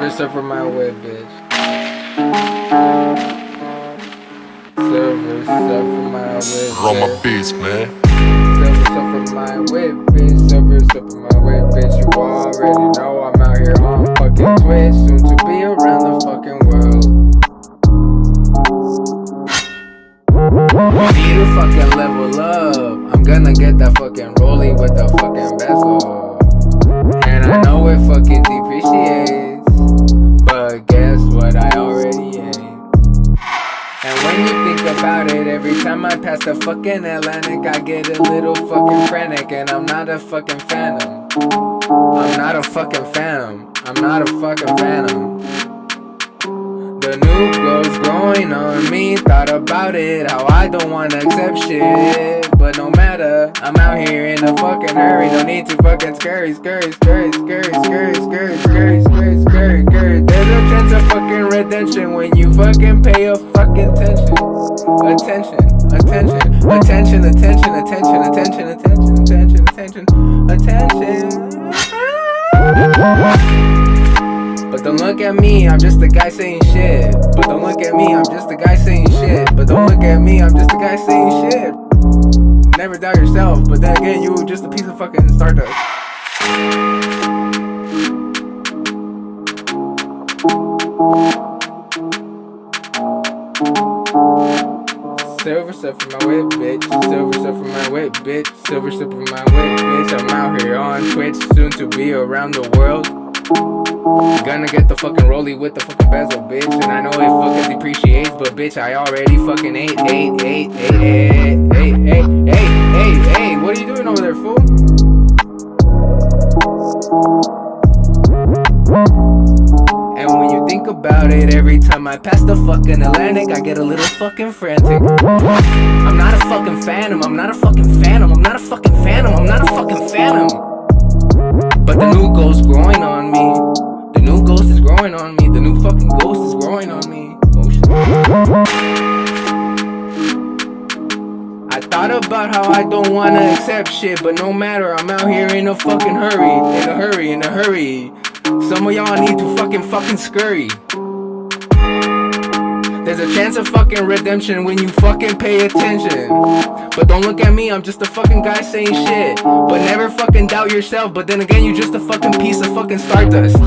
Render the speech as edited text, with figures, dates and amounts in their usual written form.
Server stuff for my whip, bitch. Server stuff for my whip. Roll my beats, man. Server stuff for my whip, bitch. Server stuff for my whip, bitch. You already know I'm out here on fucking Twitch, soon to be around the fucking world. Need to fucking level up. I'm gonna get that fucking rollie with the fucking bezel. And I know it fucking depreciates, but guess what, I already ate. And when you think about it, every time I pass the fucking Atlantic, I get a little fucking frantic. And I'm not a fucking phantom. I'm not a fucking phantom. I'm not a fucking phantom. The new growth's growing on me. Thought about it, how I don't wanna accept shit. But no matter, I'm out here in a fucking hurry. No need to fucking scurry. There's a chance of fucking redemption when you fucking pay a fucking attention. But don't look at me, I'm just a guy saying shit. But don't look at me, I'm just a guy saying shit. But don't look at me, I'm just a guy saying shit. Never doubt yourself, but then again, you just a piece of fucking stardust. Silver stuff for my whip, bitch. Silver stuff for my whip, bitch. Silver stuff for my whip, bitch. I'm out here on Twitch, soon to be around the world. Gonna get the fucking rollie with the fucking bezel, bitch. And I know it fucking depreciates, but bitch, I already fucking ate. Hey, what are you doing over there, fool? And when you think about it, every time I pass the fucking Atlantic, I get a little fucking frantic. I'm not a fucking phantom, I'm not a fucking phantom, I'm not a fucking phantom, I'm not a fucking phantom. But the new ghost growing on me. The new ghost is growing on me. The new fucking ghost is growing on me. Oh shit. I thought about how I don't wanna accept shit, but no matter, I'm out here in a fucking hurry. In a hurry. Some of y'all need to fucking scurry. There's a chance of fucking redemption when you fucking pay attention. But don't look at me, I'm just a fucking guy saying shit. But never fucking doubt yourself, but then again, you just a fucking piece of fucking stardust.